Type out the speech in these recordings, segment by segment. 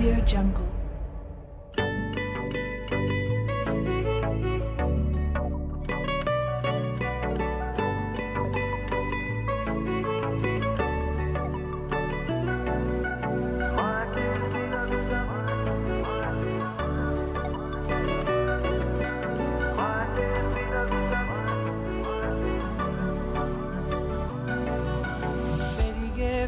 Audio Jungle.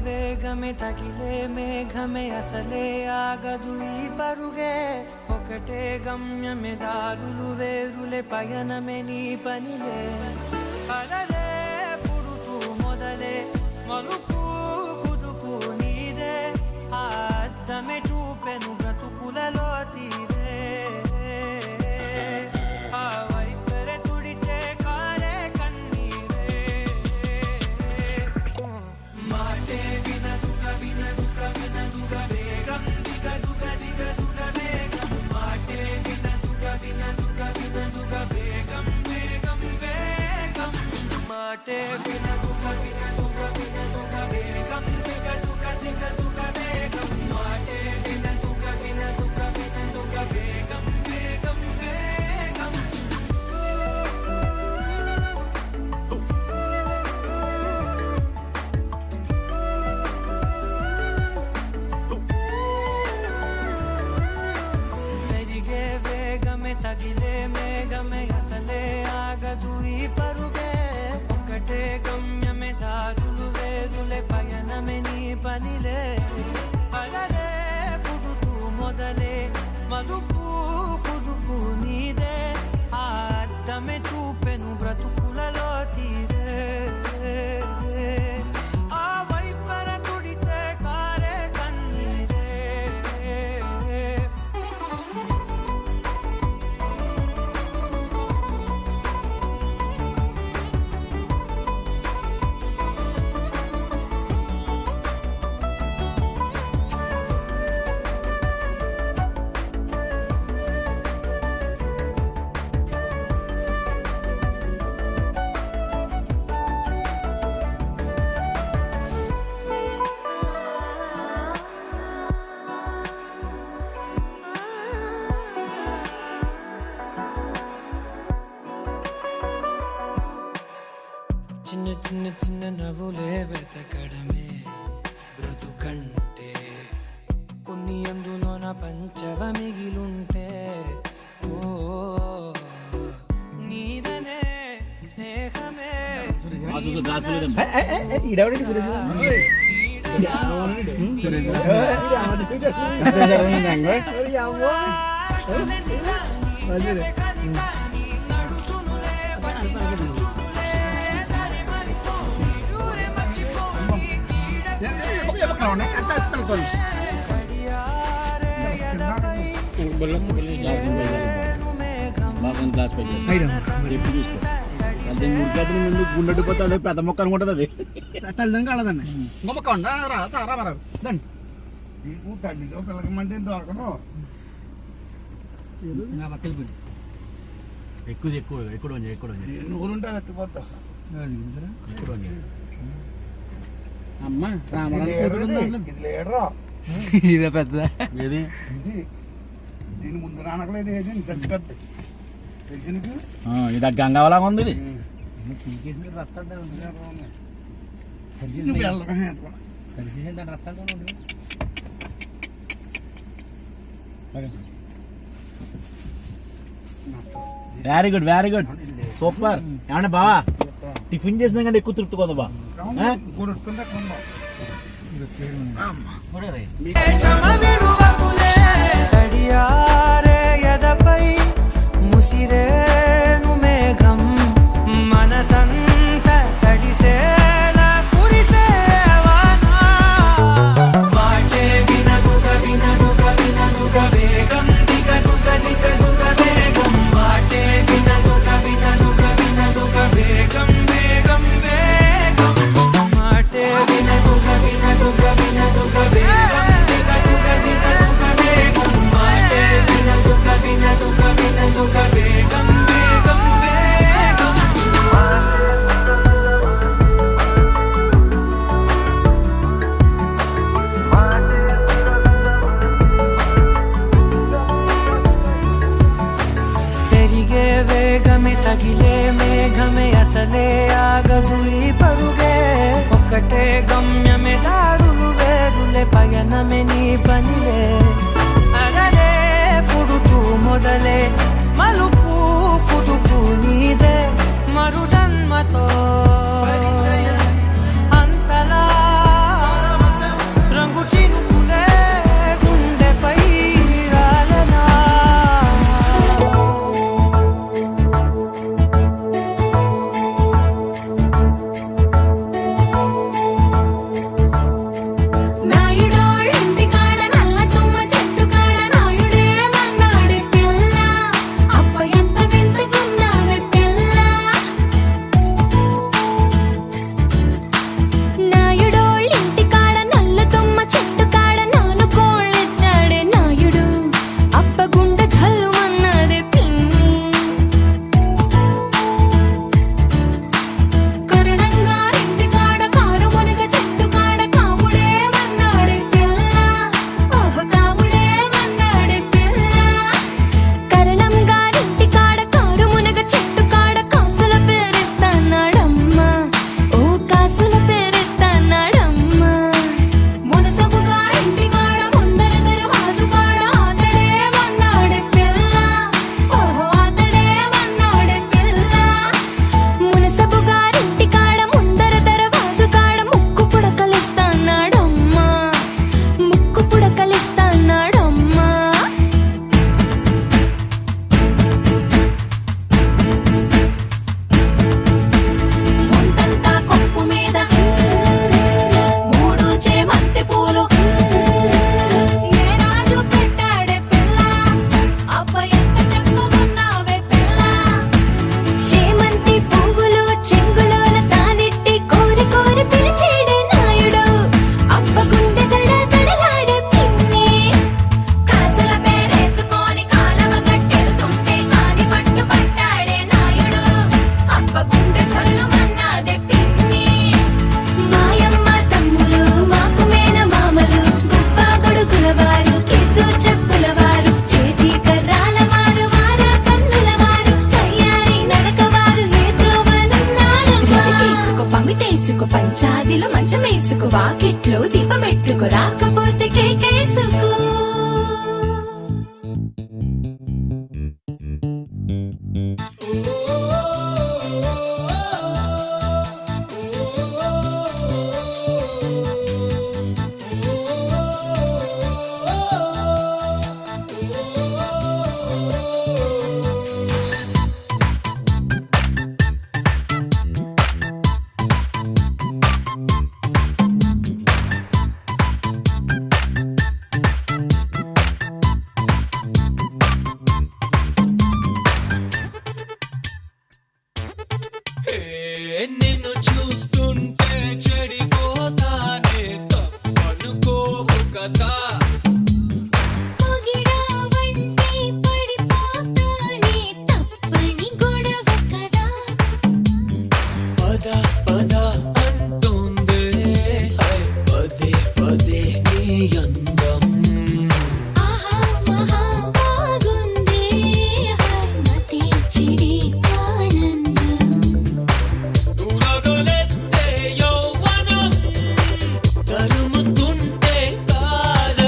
వేగమే తగిలే మేఘమే అసలే ఆగదు ఈ పరుగే ఒకటే గమ్యమే దారులు వేరులే పయనమే నీ పనిలే అలలే పుడుతూ మొదలే మలుపు కుదుపు నీదే ఆ అద్దమే చూపెను బ్రతుకులలో తీరే ఆ వైపరే తుడిచే కారే కన్నీరే మాటే వినదుగ వినదుగ వినదుగ వేగం దిగదుగ దిగదుగ వేగం మాటే వినదుగ వినదుగ వినదుగ వేగం వేగం వేగం మాటే వినదుగ వినదుగ వినదుగ వేగం దిగదుగ దిగదుగ వేగం మాటే వినదుగ వినదుగ వినదుగ వేగం వేగం వేగం మెరిగే వేగమే తగిలే మేఘమే అసలే ఆగదు ఈ పరుగే ఒకటే గమ్యమే దారులు వేరులే పయనమే నీ పనిలే అలలే పుడుతూ మొదలే మలుపు కుదుపు నీదే ఆ అద్దమే చూపెను బ్రతుకులలో తీరే ఆ వైపర తుడిచే కారే కన్నీరే చిన్న చిన్న చిన్న నవ్వులే వెతకడమే బ్రతుకంటే కొన్ని అందులోన పంచవ మిగిలుంటే ఓ నీదనే స్నేహమే గుండెపోతాడు పెద్ద మొక్క అనుకుంటుంది అది తల్లిదండ్రులు కాలేదండి ఇంకో మొక్క రండి తల్లిలో పిల్లకమంటే దొరకను నా పక్కకి పోయి ఎక్కువ ఎక్కువ ఎక్కువ ఎక్కువ నూరుంటే ఎత్తిపోతా ఎక్కువ అమ్మ రామరాజు ఇది లేడరా ఇదే పెద్ద ఏది దీని ముందు రానకలేదు ఏది పెద్ద పెద్ద తెలిసినకు ఇది గంగావలాగా ఉంది ఇది very good very good super ఏమన్నా బావా టిఫిన్ చేసిన కంటే ఎక్కువ తృప్తి పోదా బా తడియారే ఎదపై ముసిరేను మేఘం మనసంత తడిసేలా కురిసేవానా మాటే వినదుగ వినదుగ వినదుగ వేగం దిగదుగ దిగదుగ వేగం మాటే వినదుగ వినదుగ వినదుగ వేగం వేగం వేగం మాటే వినదుగ వినదుగ వినదుగ వేగం దిగదుగ దిగదుగ పయనమే నీ పనిలే అరరే పుడుతూ మొదలే మలుపు కుదుపు నీదే మరు జన్మతో అంతలా రంగు చినుకులే గుండెపై రాలనా నాయుడోళ్ళింటి కాడ నల్ల తుమ్మ చెట్టు కాడ నాయుడే మన్నాడే పిల్ల అప్ప ఎంత వింతకున్నావే పిల్ల నాయుడోళ్ళింటి కాడ నల్ల తుమ్మ చెట్టు కాడ నాను కోళ్ళిచ్చాడే నాయుడు అప్ప గుండె జల్లుమన్నదే పిన్ని కరుణంగా ఇంటి కాడ కారు మునగ చెట్టు కాడ కాముడే మన్నాడే పిల్ల ఓహ కాముడే మన్నాడే పిల్ల కరుణంగా ఇంటి కాడ కారు మునగ చెట్టు కాడ కాసుల పేరిస్తానాడమ్మా ఓ కాసుల పేరిస్తానాడమ్మా మునసబుగా ఇంటి కాడ ముందర దరవాజు కాడ ఆతడే మన్నాడే పిల్ల ఓహో ఆతడే మన్నాడే పిల్ల మునసబుగా ఇంటి కాడ ముందర దరవాజు కాడ ముక్కు పుడకలిస్తానాడమ్మా ముక్కు పుడకలిస్తానాడమ్మా ముందంతా కొప్పు మీద మూడు చేమంతి పూలు ఏ రాజు పెట్టాడే పిల్ల అప్ప ఎంత చక్కగున్నావే పిల్ల చేమంతి పువ్వులు చెంగులోన తానెట్టి కోరి కోరి పిలిచేడే నాయుడు అప్ప గుండె దడ దడలాడే పిన్ని కాసుల పేరేసుకొని కాలవ గట్టెడుతుంటే కాని పట్టు పట్టాడే నాయుడు అప్ప గుండె జల్లుమన్నాదే పిన్ని మాయమ్మ తమ్ములు మాకు మేన మామలు గొప్ప గొడుగుల వారు కిర్రు చెప్పుల వారు చేతి కర్రాల వారు వార కన్నుల వారు తయారీ నడక వారు ఏ త్రోవనున్నారు రతికేసుకో పమిటేసుకో పంచాదిలో మంచమేసుకో వాకిట్లో దీపమెట్టుకో రాకపోతే కేకేసుకో నిన్ను చూస్తుంటే చెడిపోతానే తప్పనుకోవు కదా పొగిడా వంటి పడిపోతానే తప్పని గొడవ కదా పద పద అంటుందే హై పదే పదే నీ అందం ఆహా మహా బాగుంది మతి చిడి ఆనందం తురగలెత్తే యౌవనం తరుముతుంటే కాద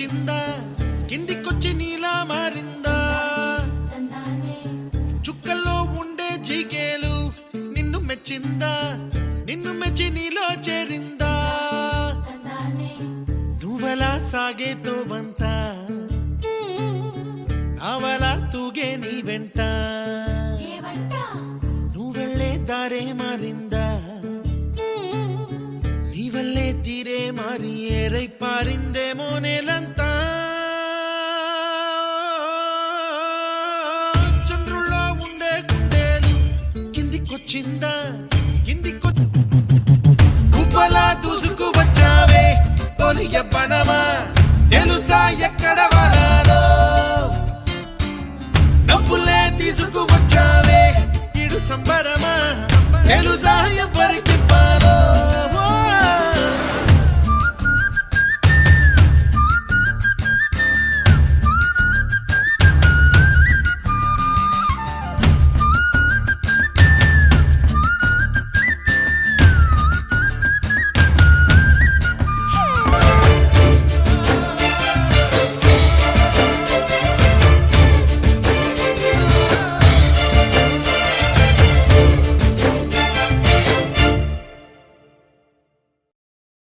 మెచ్చిందా కిందికొచ్చి నీలా మారిందా చుక్కల్లో ఉండే జీకేలు నిన్ను మెచ్చిందా నిన్ను మెచ్చి నీలో చేరిందా నువ్వలా సాగేతో బంత నావలా తూగే నీ వెంట నువ్వెళ్ళే దారే మారిందా నీవల్లే తీరే మారి ఏరై పారిందేమో నేలంతా చంద్రుల్లో ఉండే గుండెలు కిందికొచ్చిందా కిందికొ కుప్పలా దూసుకు వచ్చావే తొలిగ పనమా